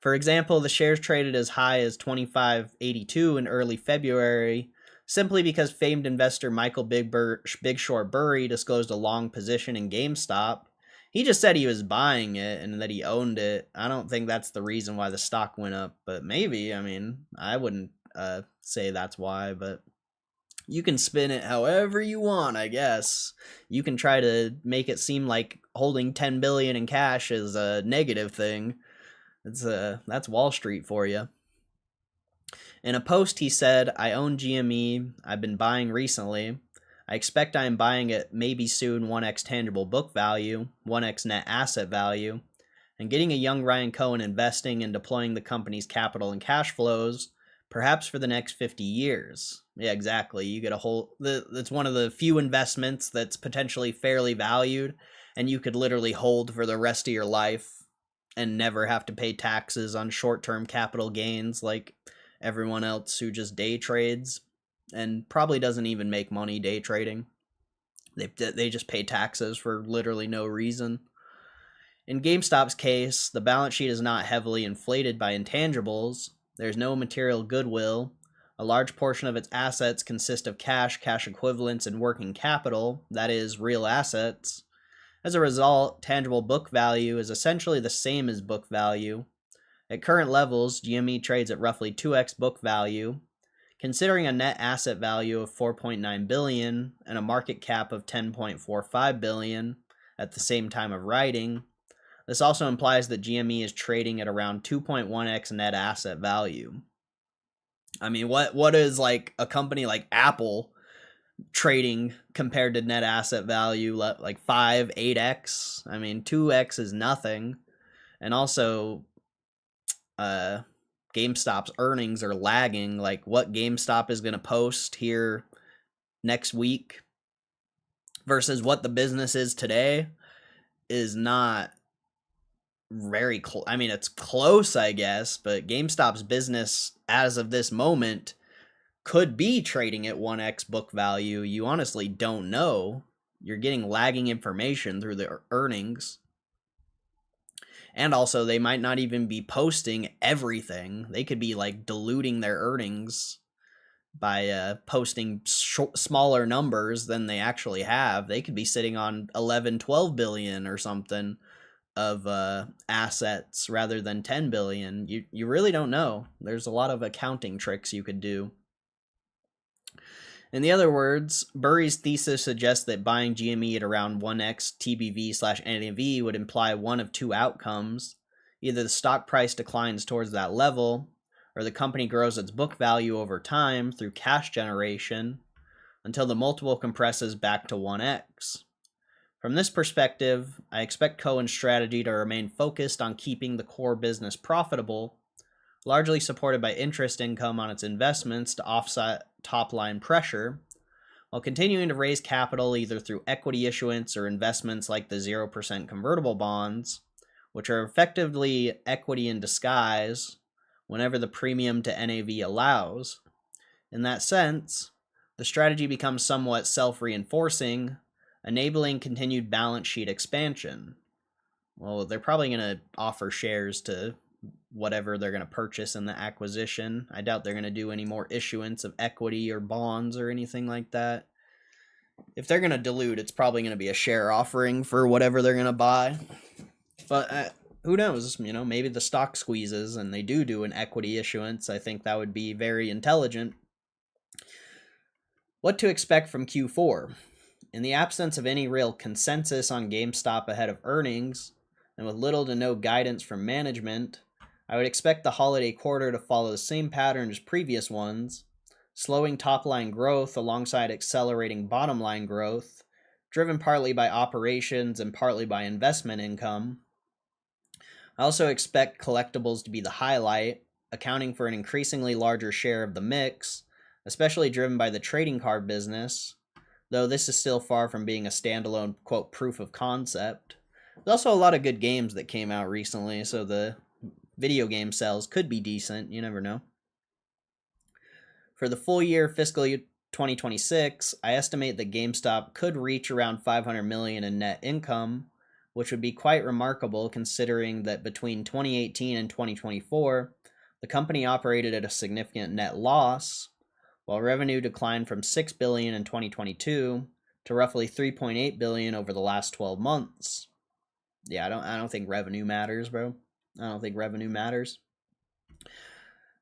For example, the shares traded as high as $25.82 in early February, simply because famed investor Michael Big Short Burry disclosed a long position in GameStop. He just said he was buying it and that he owned it. I don't think that's the reason why the stock went up, but maybe. I mean, I wouldn't say that's why, but you can spin it however you want, I guess. You can try to make it seem like holding 10 billion in cash is a negative thing. That's Wall Street for you. In a post, he said, "I own GME. I've been buying recently. I expect I am buying it maybe soon 1x tangible book value, 1x net asset value, and getting a young Ryan Cohen investing and deploying the company's capital and cash flows, perhaps for the next 50 years. Yeah, exactly. You get a whole, that's one of the few investments that's potentially fairly valued, and you could literally hold for the rest of your life and never have to pay taxes on short-term capital gains like everyone else who just day trades and probably doesn't even make money day trading. They just pay taxes for literally no reason. In GameStop's case, the balance sheet is not heavily inflated by intangibles. There's no material goodwill. A large portion of its assets consist of cash, cash equivalents, and working capital, that is, real assets. As a result, tangible book value is essentially the same as book value. At current levels, GME trades at roughly 2x book value. Considering a net asset value of $4.9 billion and a market cap of $10.45 billion at the same time of writing, this also implies that GME is trading at around 2.1x net asset value. I mean, what is like a company like Apple trading compared to net asset value, like 5, 8x? I mean, 2x is nothing. And also, GameStop's earnings are lagging. Like, what GameStop is going to post here next week versus what the business is today is not very close. I mean, it's close, I guess, but GameStop's business as of this moment could be trading at 1x book value. You honestly don't know. You're getting lagging information through the earnings. And also, they might not even be posting everything. They could be like diluting their earnings by posting smaller numbers than they actually have. They could be sitting on 11, 12 billion or something of assets rather than 10 billion. You really don't know. There's a lot of accounting tricks you could do. In the other words, Burry's thesis suggests that buying GME at around 1x TBV/NAV would imply one of two outcomes. Either the stock price declines towards that level, or the company grows its book value over time through cash generation until the multiple compresses back to 1x. From this perspective, I expect Cohen's strategy to remain focused on keeping the core business profitable, largely supported by interest income on its investments to offset top-line pressure, while continuing to raise capital either through equity issuance or investments like the 0% convertible bonds, which are effectively equity in disguise whenever the premium to NAV allows. In that sense, the strategy becomes somewhat self-reinforcing, enabling continued balance sheet expansion. Well, they're probably going to offer shares to whatever they're going to purchase in the acquisition. I doubt they're going to do any more issuance of equity or bonds or anything like that. If they're going to dilute, it's probably going to be a share offering for whatever they're going to buy. But who knows? You know, maybe the stock squeezes and they do an equity issuance. I think that would be very intelligent. What to expect from Q4? In the absence of any real consensus on GameStop ahead of earnings, and with little to no guidance from management, I would expect the holiday quarter to follow the same pattern as previous ones, slowing top-line growth alongside accelerating bottom-line growth, driven partly by operations and partly by investment income. I also expect collectibles to be the highlight, accounting for an increasingly larger share of the mix, especially driven by the trading card business, though this is still far from being a standalone, quote, proof of concept. There's also a lot of good games that came out recently, so the video game sales could be decent. You never know. For the full year fiscal year 2026, I estimate that GameStop could reach around $500 million in net income, which would be quite remarkable considering that between 2018 and 2024, the company operated at a significant net loss, while revenue declined from $6 billion in 2022 to roughly $3.8 billion over the last 12 months. Yeah, I don't think revenue matters, bro. I don't think revenue matters.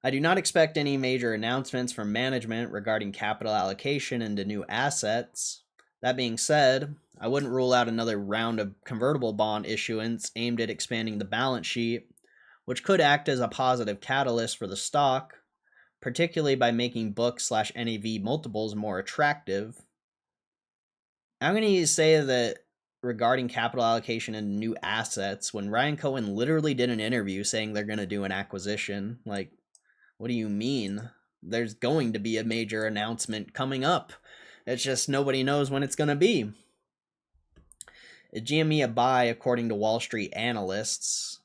I do not expect any major announcements from management regarding capital allocation into new assets. That being said, I wouldn't rule out another round of convertible bond issuance aimed at expanding the balance sheet, which could act as a positive catalyst for the stock, particularly by making book/NAV multiples more attractive. I'm going to say that regarding capital allocation and new assets, when Ryan Cohen literally did an interview saying they're going to do an acquisition, like, what do you mean? There's going to be a major announcement coming up. It's just nobody knows when it's going to be. Is GME a buy according to Wall Street analysts?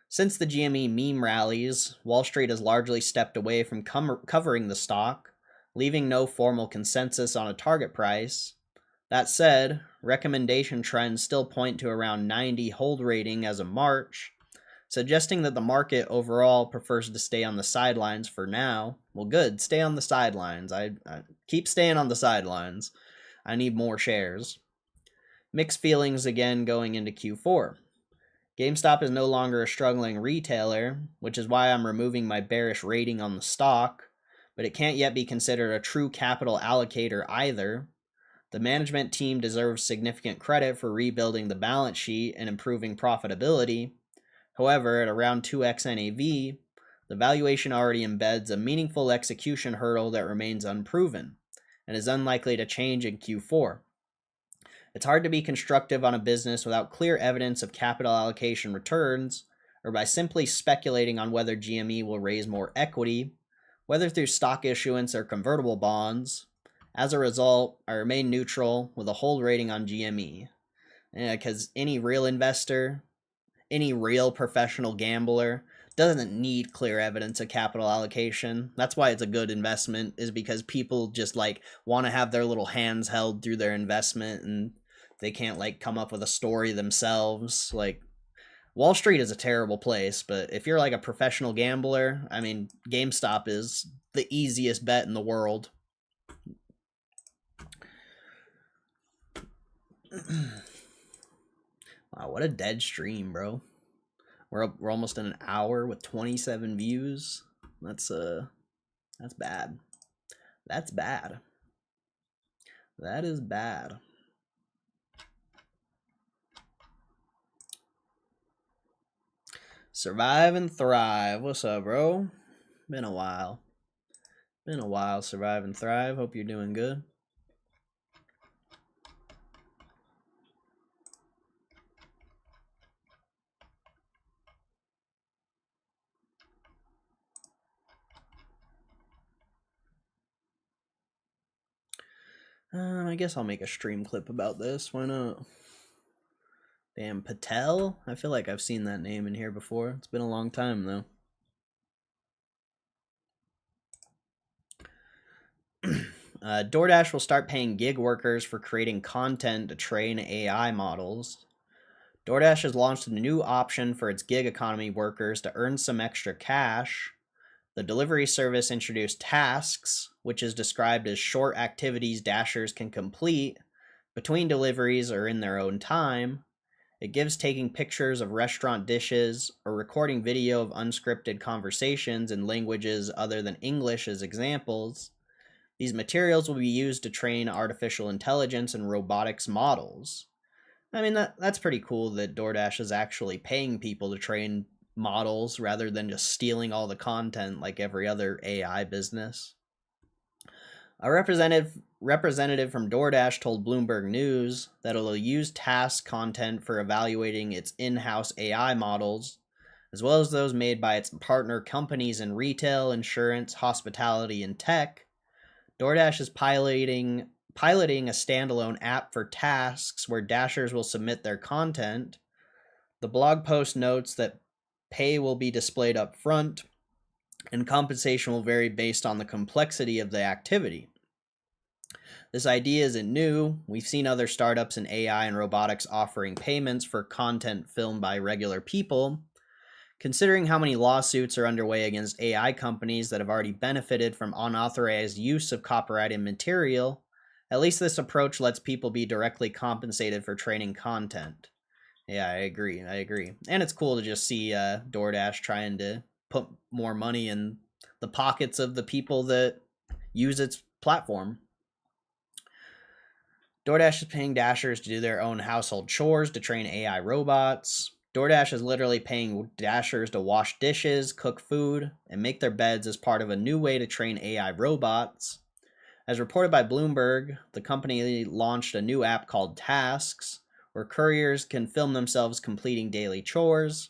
Since the GME meme rallies, Wall Street has largely stepped away from covering the stock, leaving no formal consensus on a target price. That said, recommendation trends still point to around 90 hold rating as of March, suggesting that the market overall prefers to stay on the sidelines for now. Well, good, stay on the sidelines. I keep staying on the sidelines. I need more shares. Mixed feelings again going into Q4. GameStop is no longer a struggling retailer, which is why I'm removing my bearish rating on the stock, but it can't yet be considered a true capital allocator either. The management team deserves significant credit for rebuilding the balance sheet and improving profitability. However, at around 2x NAV, the valuation already embeds a meaningful execution hurdle that remains unproven and is unlikely to change in Q4. It's hard to be constructive on a business without clear evidence of capital allocation returns, or by simply speculating on whether GME will raise more equity, whether through stock issuance or convertible bonds. As a result, I remain neutral with a hold rating on GME, because any real investor, any real professional gambler doesn't need clear evidence of capital allocation. That's why it's a good investment, is because people just like want to have their little hands held through their investment and they can't like come up with a story themselves. Like, Wall Street is a terrible place, but if you're like a professional gambler, I mean, GameStop is the easiest bet in the world. Wow, what a dead stream, bro. We're almost in an hour with 27 views. That's bad. That's bad. That is bad. Survive and thrive. What's up, bro? Been a while. Been a while. Survive and thrive. Hope you're doing good. I guess I'll make a stream clip about this. Why not? Damn, Patel? I feel like I've seen that name in here before. It's been a long time, though. DoorDash will start paying gig workers for creating content to train AI models. DoorDash has launched a new option for its gig economy workers to earn some extra cash. The delivery service introduced tasks, which is described as short activities Dashers can complete between deliveries or in their own time. It gives taking pictures of restaurant dishes or recording video of unscripted conversations in languages other than English as examples. These materials will be used to train artificial intelligence and robotics models. I mean, that's pretty cool that DoorDash is actually paying people to train models rather than just stealing all the content like every other AI business. A representative from DoorDash told Bloomberg News that it'll use task content for evaluating its in-house AI models, as well as those made by its partner companies in retail, insurance, hospitality, and tech. DoorDash is piloting a standalone app for tasks where Dashers will submit their content. The blog post notes that pay will be displayed up front, and compensation will vary based on the complexity of the activity. This idea isn't new. We've seen other startups in AI and robotics offering payments for content filmed by regular people. Considering how many lawsuits are underway against AI companies that have already benefited from unauthorized use of copyrighted material, at least this approach lets people be directly compensated for training content. Yeah, I agree. And it's cool to just see DoorDash trying to put more money in the pockets of the people that use its platform. DoorDash is paying Dashers to do their own household chores to train AI robots. DoorDash is literally paying Dashers to wash dishes, cook food, and make their beds as part of a new way to train AI robots. As reported by Bloomberg, the company launched a new app called Tasks, where couriers can film themselves completing daily chores.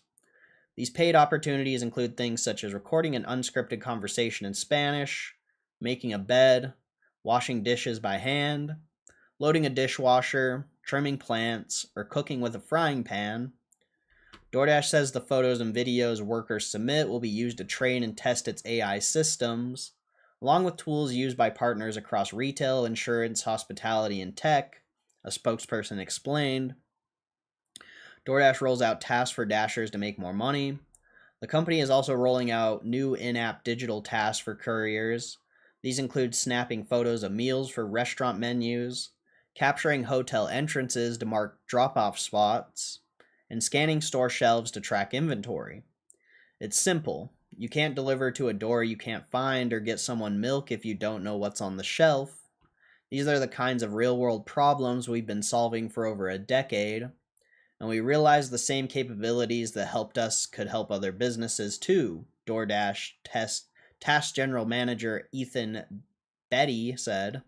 These paid opportunities include things such as recording an unscripted conversation in Spanish, making a bed, washing dishes by hand, loading a dishwasher, trimming plants, or cooking with a frying pan. DoorDash says the photos and videos workers submit will be used to train and test its AI systems, along with tools used by partners across retail, insurance, hospitality, and tech, a spokesperson explained. DoorDash rolls out tasks for Dashers to make more money. The company is also rolling out new in-app digital tasks for couriers. These include snapping photos of meals for restaurant menus, capturing hotel entrances to mark drop-off spots, and scanning store shelves to track inventory. It's simple. You can't deliver to a door you can't find or get someone milk if you don't know what's on the shelf. These are the kinds of real-world problems we've been solving for over a decade, and we realized the same capabilities that helped us could help other businesses too, DoorDash Task General Manager Ethan Betty said.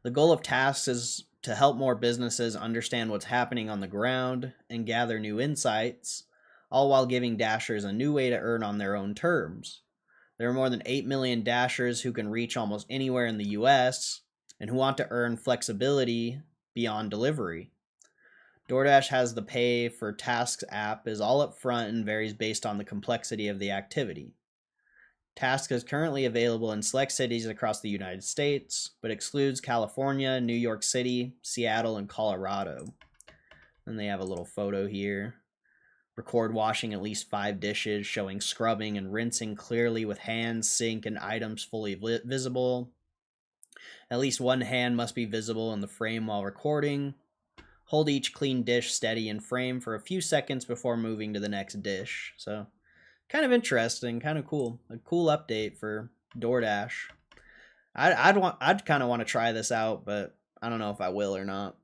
The goal of Tasks is to help more businesses understand what's happening on the ground and gather new insights, all while giving Dashers a new way to earn on their own terms. There are more than 8 million Dashers who can reach almost anywhere in the US and who want to earn flexibility beyond delivery. DoorDash has the pay for tasks app is all up front and varies based on the complexity of the activity. Task is currently available in select cities across the United States, but excludes California, New York City, Seattle, and Colorado. And they have a little photo here. Record washing at least 5 dishes, showing scrubbing and rinsing clearly with hands, sink, and items fully visible. At least one hand must be visible in the frame while recording. Hold each clean dish steady in frame for a few seconds before moving to the next dish. So, kind of interesting, kind of cool. A cool update for DoorDash. I'd kind of want to try this out, but I don't know if I will or not.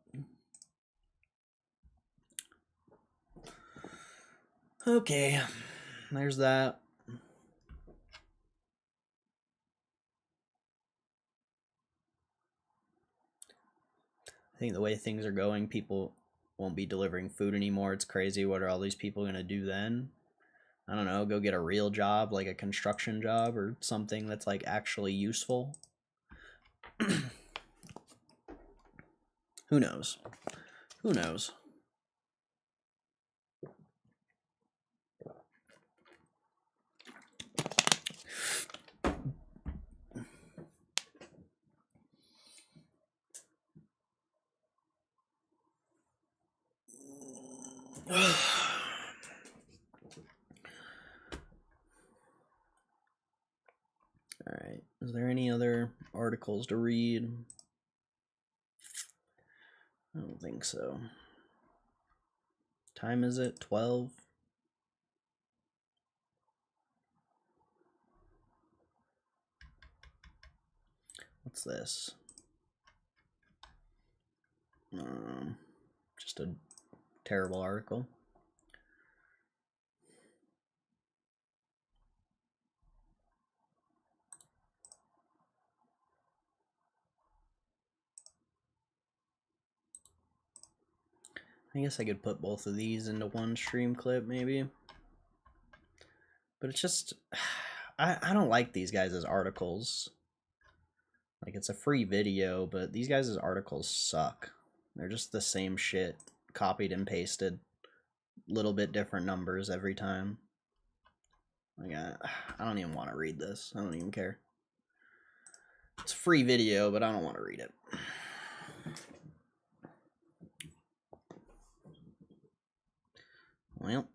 Okay, there's that. I think the way things are going, people won't be delivering food anymore. It's crazy. What are all these people going to do then? I don't know, go get a real job, like a construction job or something that's like actually useful. Who knows? Who knows? Alright, is there any other articles to read? I don't think so. Time is it? 12? What's this? Just a terrible article. I guess I could put both of these into one stream clip, maybe. But it's just, I don't like these guys as articles. Like, it's a free video, but these guys' articles suck. They're just the same shit, copied and pasted. Little bit different numbers every time. Like, I don't even want to read this. I don't even care. It's a free video, but I don't want to read it. Well,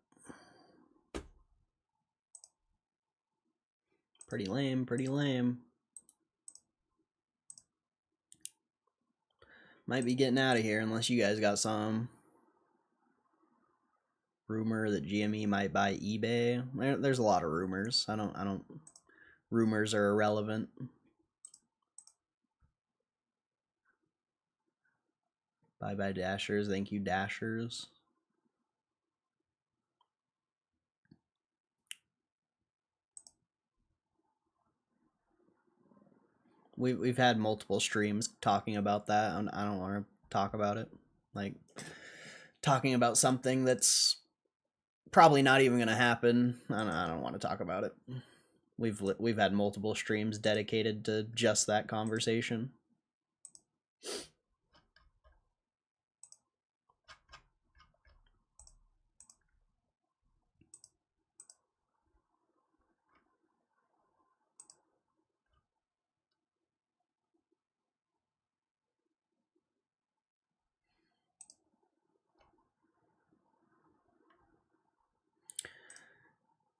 pretty lame, pretty lame. Might be getting out of here unless you guys got some rumor that GME might buy eBay. There's a lot of rumors. I don't. Rumors are irrelevant. Bye bye Dashers. Thank you Dashers. We've had multiple streams talking about that, and I don't want to talk about it. Like talking about something that's probably not even going to happen. I don't want to talk about it. We've had multiple streams dedicated to just that conversation.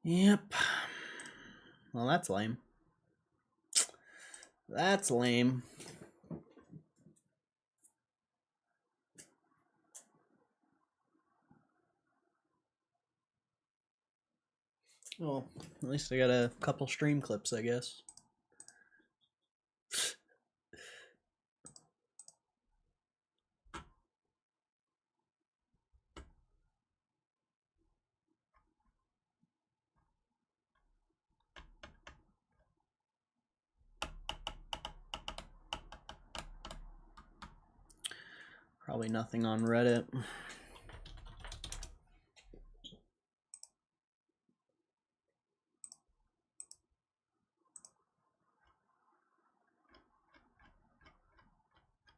Yep. Well, that's lame. That's lame. Well, at least I got a couple stream clips, I guess. Probably nothing on Reddit.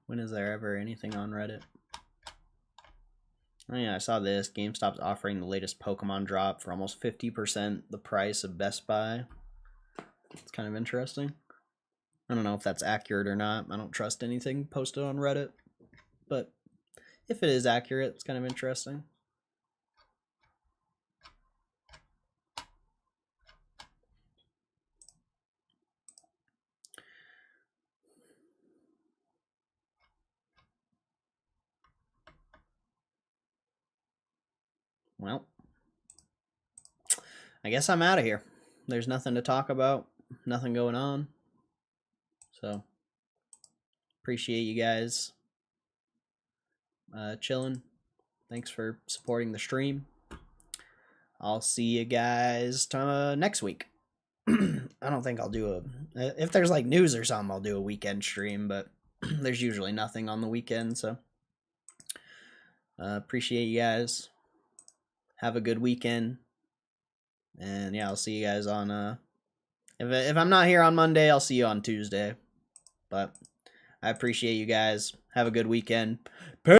When is there ever anything on Reddit? Oh yeah, I saw this. GameStop's offering the latest Pokemon drop for almost 50% the price of Best Buy. It's kind of interesting. I don't know if that's accurate or not. I don't trust anything posted on Reddit. But if it is accurate, it's kind of interesting. Well, I guess I'm out of here. There's nothing to talk about, nothing going on. So, appreciate you guys chilling. Thanks for supporting the stream. I'll see you guys next week. I don't think I'll do if there's like news or something, I'll do a weekend stream, but there's usually nothing on the weekend, so appreciate you guys. Have a good weekend. And yeah, I'll see you guys on if I'm not here on Monday, I'll see you on Tuesday. But I appreciate you guys. Have a good weekend.